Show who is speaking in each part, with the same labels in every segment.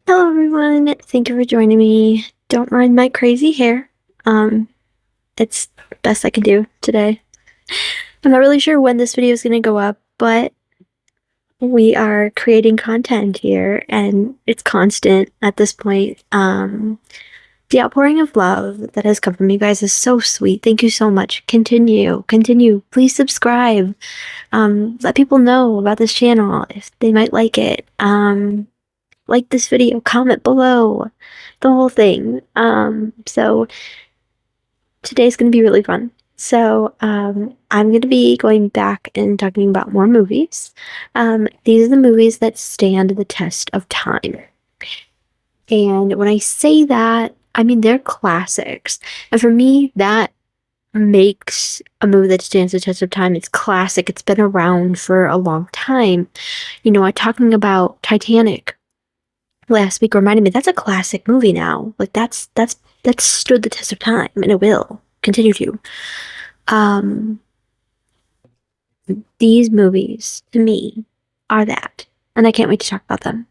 Speaker 1: Hello everyone, thank you for joining me. Don't mind my crazy hair. It's the best I can do today. I'm not really sure when this video is going to go up, but we are creating content here and it's constant at this point. The outpouring of love that has come from you guys is so sweet. Thank you so much. Continue. Please subscribe. Let people know about this channel if they might like it. Like this video, comment below, the whole thing. So today's gonna be really fun. So I'm gonna be going back and talking about more movies. These are the movies that stand the test of time. And when I say that, I mean they're classics. And for me, that makes a movie that stands the test of time. It's classic. It's been around for a long time. I'm talking about Titanic last week reminded me that's a classic movie now. Like that's stood the test of time and it will continue to. Um these movies to me are that. And I can't wait to talk about them.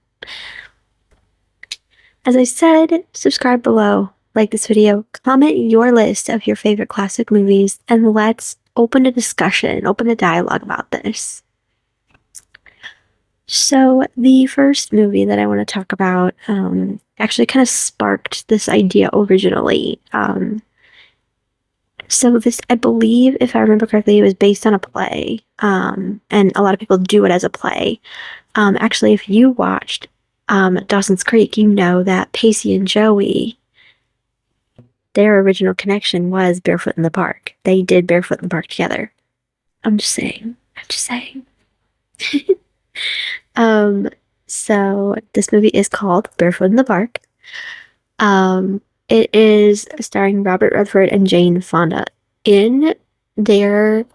Speaker 1: As I said, subscribe below, like this video, comment your list of your favorite classic movies, and let's open a discussion, open a dialogue about this. So the first movie that I want to talk about actually kind of sparked this idea originally. So this, I believe, if I remember correctly, it was based on a play, and a lot of people do it as a play. Actually, if you watched Dawson's Creek, you know that Pacey and Joey, their original connection was Barefoot in the Park. They did Barefoot in the Park together. I'm just saying. So this movie is called Barefoot in the Park. It is starring Robert Redford and Jane Fonda in their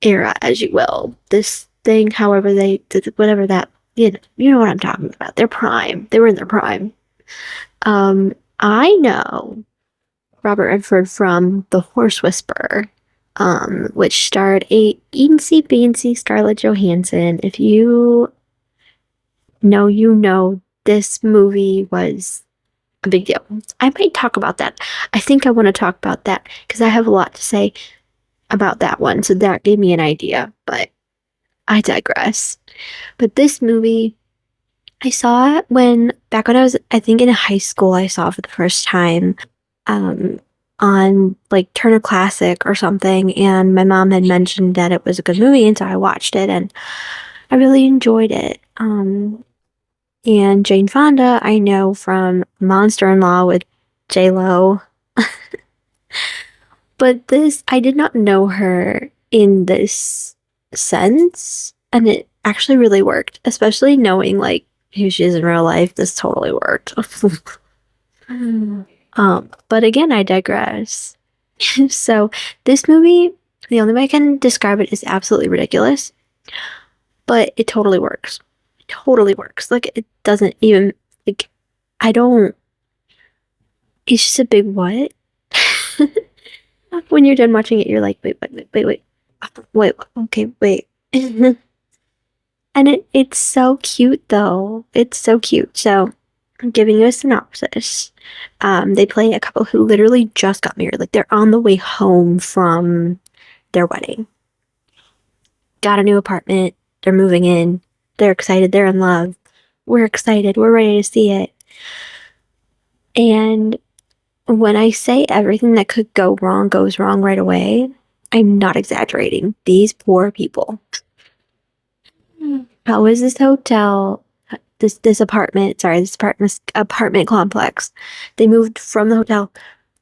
Speaker 1: era, as you will. This thing, however they did, whatever that, you know what I'm talking about. Their prime. They were in their prime. I know Robert Redford from The Horse Whisperer, which starred a eensy beensy Scarlett Johansson. If you know, this movie was a big deal. I might talk about that. I think I want to talk about that because I have a lot to say about that one. So that gave me an idea, but I digress. But this movie, I saw it back when I was, I think in high school, I saw it for the first time on like Turner Classic or something. And my mom had mentioned that it was a good movie. And so I watched it and I really enjoyed it. And Jane Fonda, I know from Monster-in-Law with J-Lo. But this, I did not know her in this sense. And it actually really worked, especially knowing like who she is in real life. This totally worked. But again, I digress. So this movie, the only way I can describe it is absolutely ridiculous, but it totally works. It totally works. Like it doesn't even like I don't. It's just a big what. When you're done watching it, you're like, wait, okay, wait. And it's so cute though. It's so cute. So I'm giving you a synopsis. They play a couple who literally just got married. Like they're on the way home from their wedding. Got a new apartment. They're moving in. They're excited. They're in love. We're excited. We're ready to see it. And when I say everything that could go wrong goes wrong right away, I'm not exaggerating. These poor people. How is this hotel, this apartment complex? They moved from the hotel.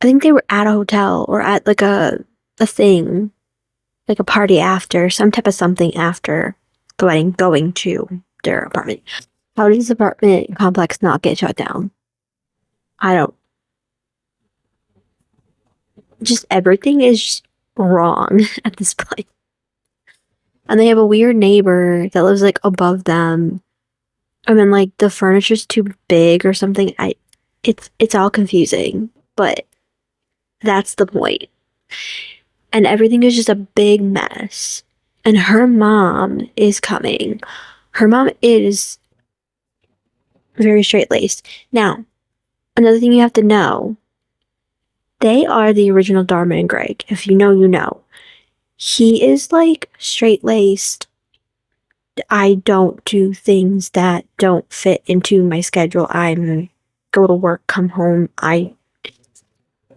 Speaker 1: I think they were at a hotel or at like a thing, like a party after, some type of something after the wedding, going to their apartment. How did this apartment complex not get shut down? I don't. Just everything is wrong at this point. And they have a weird neighbor that lives like above them. And then like the furniture's too big or something. It's all confusing, but that's the point. And everything is just a big mess. And her mom is coming. Her mom is very straight-laced. Now, another thing you have to know, they are the original Dharma and Greg. If you know, you know. He is like straight-laced. I don't do things that don't fit into my schedule. I'm go to work, come home. I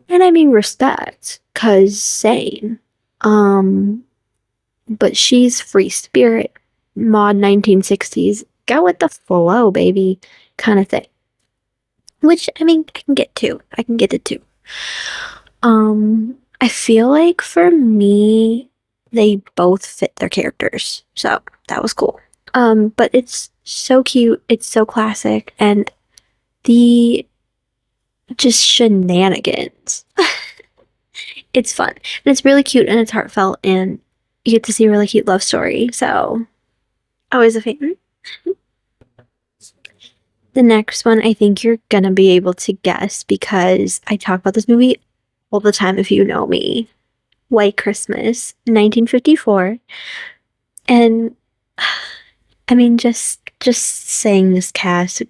Speaker 1: mean respect, cause same. But she's free spirit, mod 1960s, go with the flow, baby, kind of thing. Which, I mean, I can get to. I can get it too. I feel like for me, they both fit their characters. So that was cool. But it's so cute. It's so classic. And the just shenanigans. It's fun. And it's really cute and it's heartfelt and you get to see a really cute love story. So always a fan. The next one, I think you're gonna be able to guess because I talk about this movie all the time if you know me. White Christmas, 1954. And I mean, just saying this cast,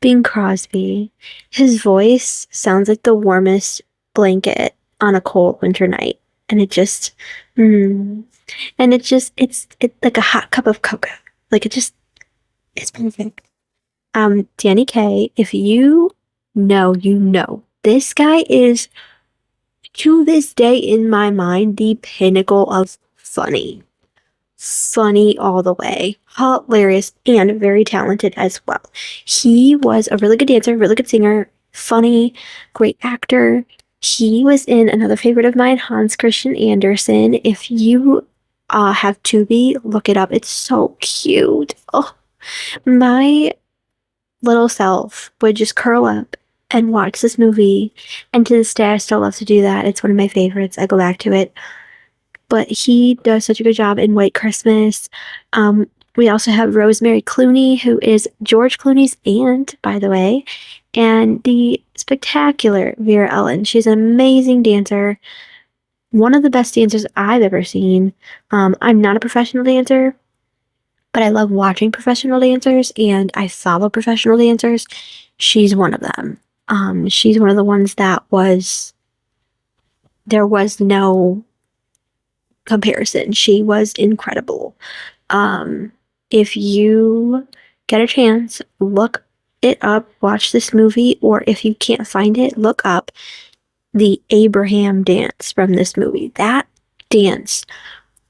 Speaker 1: Bing Crosby, his voice sounds like the warmest blanket on a cold winter night. And it just, and it's like a hot cup of cocoa. Like it's perfect. Danny Kaye, if you know, you know. This guy is, to this day in my mind, the pinnacle of funny. Funny all the way. Hilarious and very talented as well. He was a really good dancer, really good singer, funny, great actor. He was in another favorite of mine, Hans Christian Andersen. If you have Tubi, look it up. It's so cute. Oh, my little self would just curl up and watch this movie. And to this day, I still love to do that. It's one of my favorites. I go back to it. But he does such a good job in White Christmas. We also have Rosemary Clooney, who is George Clooney's aunt, by the way, and the spectacular Vera Ellen. She's an amazing dancer. One of the best dancers I've ever seen. I'm not a professional dancer, but I love watching professional dancers and I follow professional dancers. She's one of them. She's one of the ones that there was no comparison. She was incredible. If you get a chance, look it up, watch this movie, or if you can't find it, look up the Abraham dance from this movie. That dance,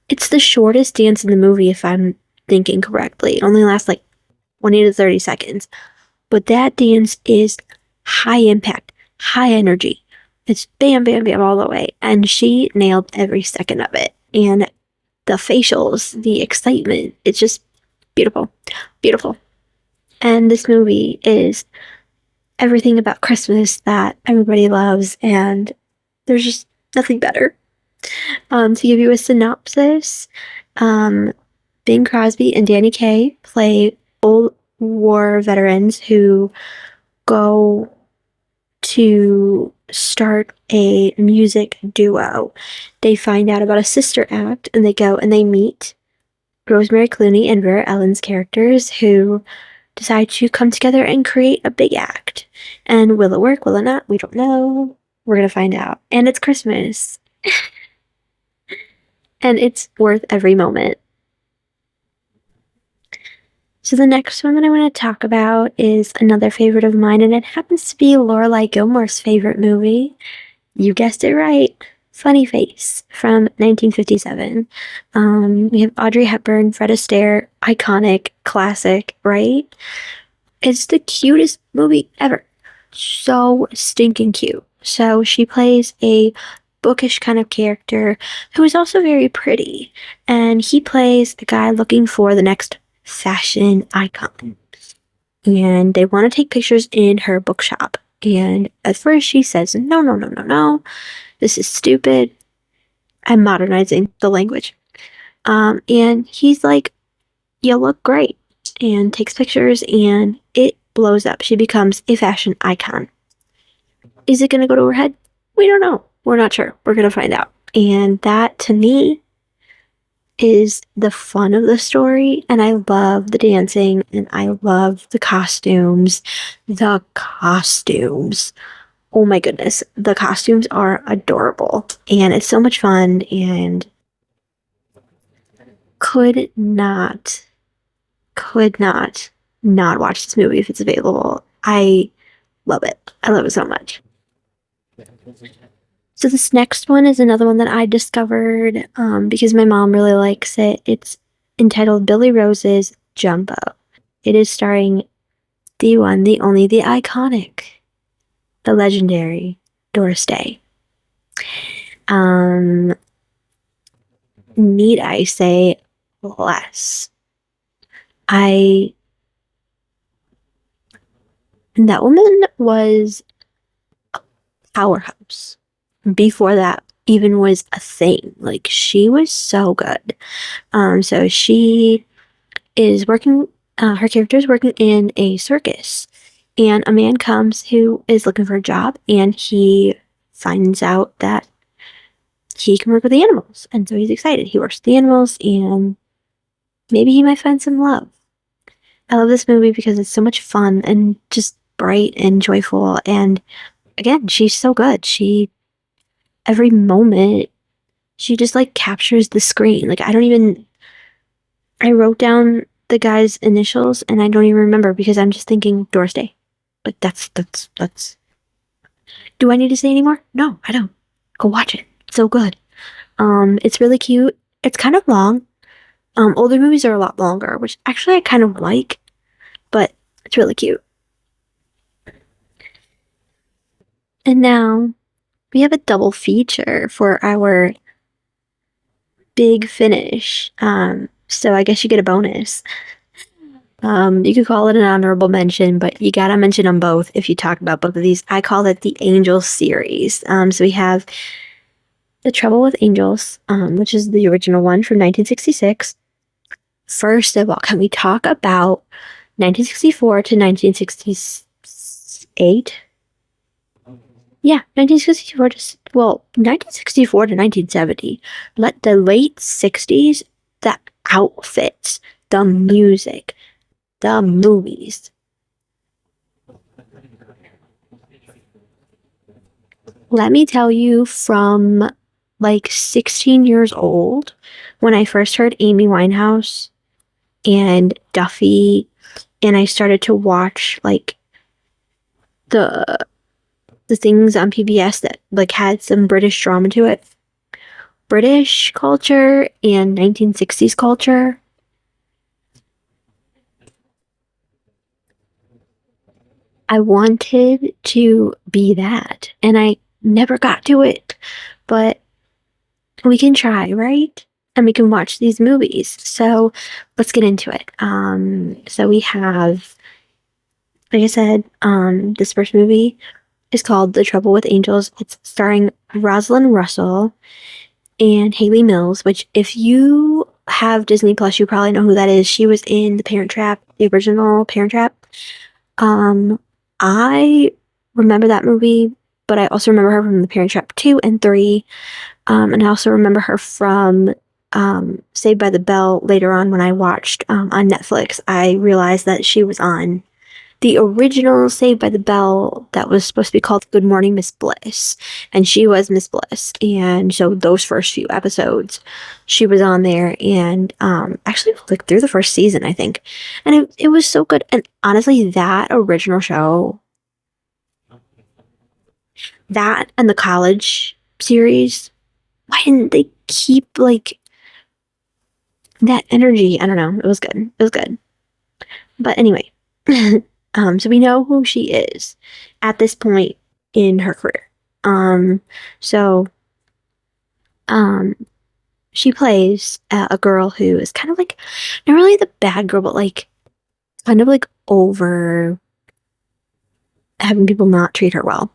Speaker 1: it's the shortest dance in the movie if I'm thinking correctly. It only lasts like 20 to 30 seconds. But that dance is high impact, high energy. It's bam, bam, bam all the way. And she nailed every second of it. And the facials, the excitement, it's just beautiful. Beautiful. And this movie is everything about Christmas that everybody loves. And there's just nothing better. To give you a synopsis, Bing Crosby and Danny Kaye play old war veterans who go to start a music duo. They find out about a sister act and they go and they meet Rosemary Clooney and Vera Ellen's characters who decide to come together and create a big act. And will it work? Will it not? We don't know. We're going to find out. And it's Christmas. And it's worth every moment. So the next one that I want to talk about is another favorite of mine, and it happens to be Lorelai Gilmore's favorite movie. You guessed it right. Funny Face from 1957. We have Audrey Hepburn, Fred Astaire, iconic, classic, right? It's the cutest movie ever. So stinking cute. So she plays a bookish kind of character who is also very pretty. And he plays a guy looking for the next fashion icon. And they want to take pictures in her bookshop. And at first she says, no, no, no, no, no. This is stupid. I'm modernizing the language. And he's like, you look great. And takes pictures and it blows up. She becomes a fashion icon. Is it going to go to her head? We don't know. We're not sure. We're going to find out. And that, to me, is the fun of the story, and I love the dancing, and I love the costumes. The costumes. Oh my goodness, the costumes are adorable, and it's so much fun, and could not, could not watch this movie if it's available. I love it. I love it so much. So this next one is another one that I discovered because my mom really likes it. It's entitled Billy Rose's Jumbo. It is starring the one, the only, the iconic, the legendary Doris Day. Need I say less? That woman was a powerhouse before that even was a thing. Like, she was so good. So she is working, her character is working in a circus, and a man comes who is looking for a job, and he finds out that he can work with the animals, and so he's excited. He works with the animals, and maybe he might find some love. I love this movie because it's so much fun and just bright and joyful, and again, she's so good. Every moment, she just like captures the screen. Like, I wrote down the guy's initials and I don't even remember because I'm just thinking Doris Day. Like, that's. Do I need to say any more? No, I don't. Go watch it. It's so good. It's really cute. It's kind of long. Older movies are a lot longer, which actually I kind of like, but it's really cute. And now we have a double feature for our big finish. So I guess you get a bonus. You could call it an honorable mention, but you gotta mention them both if you talk about both of these. I call it the Angel series. So we have The Trouble with Angels, which is the original one from 1966. First of all, can we talk about 1964 to 1968? Yeah, 1964 to 1970. The late 60s, the outfits, the music, the movies. Let me tell you, from like 16 years old, when I first heard Amy Winehouse and Duffy, and I started to watch like the things on PBS that like had some British drama to it. British culture and 1960s culture. I wanted to be that, and I never got to it, but we can try, right? And we can watch these movies. So let's get into it. So we have, like I said, this first movie is called The Trouble with Angels. It's starring Rosalind Russell and Hayley Mills, which if you have Disney Plus, you probably know who that is. She was in The Parent Trap, the original Parent Trap. I remember that movie, but I also remember her from The Parent Trap 2 and 3. And I also remember her from Saved by the Bell later on when I watched on Netflix. I realized that she was on the original Saved by the Bell that was supposed to be called Good Morning Miss Bliss. And she was Miss Bliss. And so those first few episodes, she was on there, and actually like through the first season, I think. And it was so good. And honestly, that original show, that and the college series, why didn't they keep like that energy? I don't know. It was good. It was good. But anyway, so we know who she is at this point in her career. So she plays a girl who is kind of like, not really the bad girl, but like kind of like over having people not treat her well.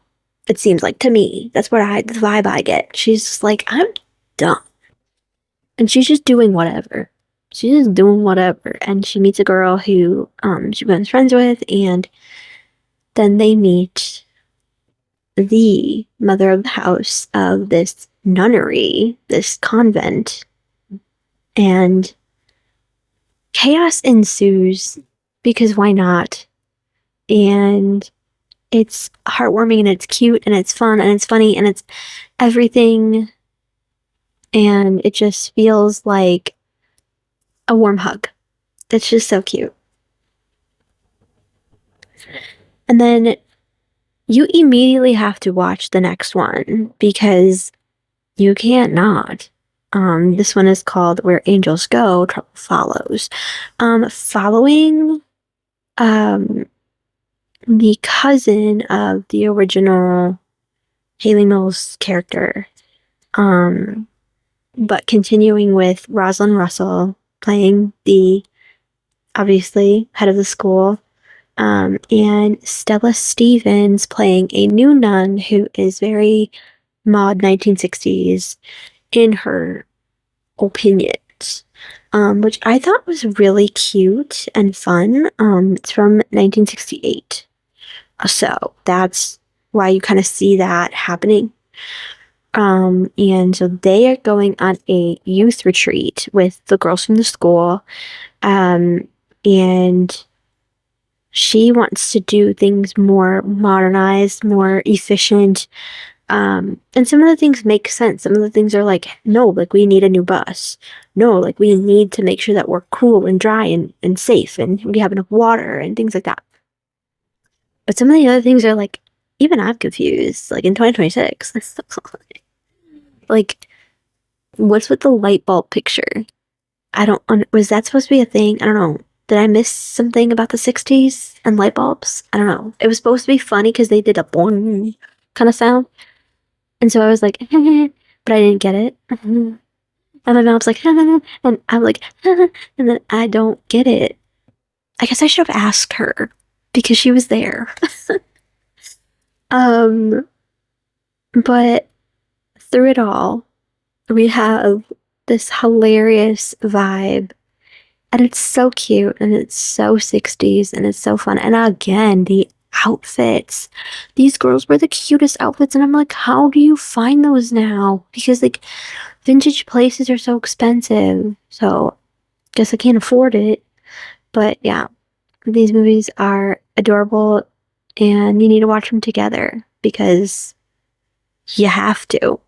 Speaker 1: It seems like to me. That's the vibe I get. She's just like, I'm done. And she's just doing whatever. She's just doing whatever. And she meets a girl who she becomes friends with, and then they meet the mother of the house of this nunnery, this convent, and chaos ensues because why not? And it's heartwarming and it's cute and it's fun and it's funny and it's everything, and it just feels like a warm hug. It's just so cute. And then you immediately have to watch the next one because you can't not. This one is called Where Angels Go, Trouble Follows. Following the cousin of the original Hayley Mills character, but continuing with Rosalind Russell playing the, obviously, head of the school, and Stella Stevens playing a new nun who is very mod 1960s in her opinions, which I thought was really cute and fun. It's from 1968. So that's why you kind of see that happening. And so they are going on a youth retreat with the girls from the school. And she wants to do things more modernized, more efficient. And some of the things make sense. Some of the things are like, no, like we need a new bus. No, like we need to make sure that we're cool and dry and safe and we have enough water and things like that. But some of the other things are like, even I'm confused. Like in 2026, like, what's with the light bulb picture? Was that supposed to be a thing? I don't know. Did I miss something about the 60s and light bulbs? I don't know. It was supposed to be funny because they did a boing kind of sound. And so I was like, but I didn't get it. And my mom's like, and I'm like, and then I don't get it. I guess I should have asked her because she was there. But through it all, we have this hilarious vibe, and it's so cute, and it's so 60s, and it's so fun. And again, the outfits. These girls wear the cutest outfits, and I'm like, how do you find those now? Because, like, vintage places are so expensive, so guess I can't afford it. But yeah, these movies are adorable, and you need to watch them together because you have to.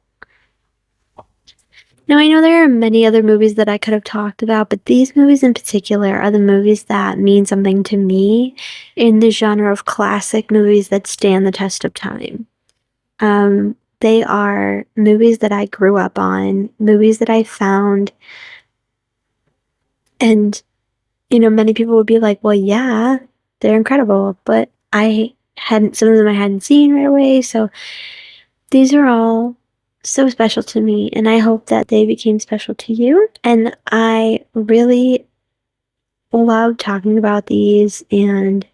Speaker 1: Now, I know there are many other movies that I could have talked about, but these movies in particular are the movies that mean something to me in the genre of classic movies that stand the test of time. They are movies that I grew up on, movies that I found, and, many people would be like, well, yeah, they're incredible, but some of them I hadn't seen right away, so these are all so special to me, and I hope that they became special to you. And I really love talking about these, and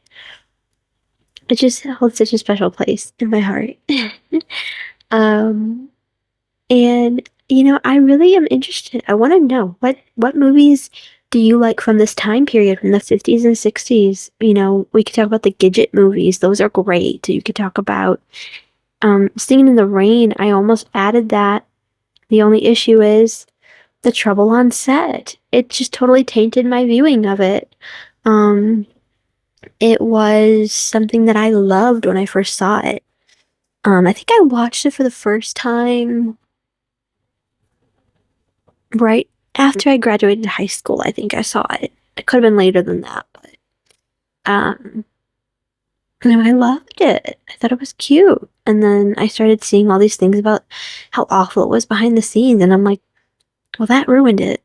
Speaker 1: it just holds such a special place in my heart. And I really am interested. I want to know what movies do you like from this time period, from the 50s and 60s? We could talk about the Gidget movies; those are great. You could talk about Singing in the Rain. I almost added that. The only issue is the trouble on set. It just totally tainted my viewing of it. It was something that I loved when I first saw it. I think I watched it for the first time right after I graduated high school. I think I saw it. It could have been later than that, but and I loved it. I thought it was cute. And then I started seeing all these things about how awful it was behind the scenes, and I'm like, well, that ruined it.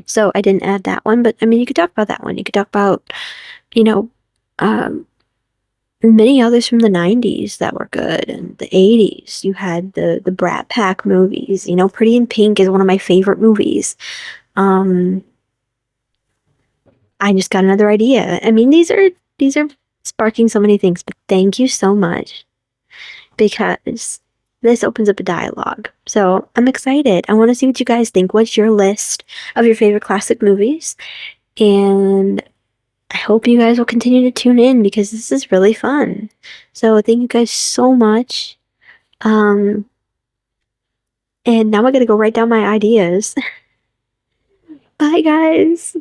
Speaker 1: So I didn't add that one, but I mean, you could talk about that one. You could talk about, many others from the 90s that were good, and the 80s. You had the Brat Pack movies. Pretty in Pink is one of my favorite movies. I just got another idea. I mean, these are sparking so many things, but thank you so much because this opens up a dialogue. So I'm excited. I want to see what you guys think. What's your list of your favorite classic movies? And I hope you guys will continue to tune in because this is really fun. So thank you guys so much. And now I gotta go write down my ideas. Bye, guys.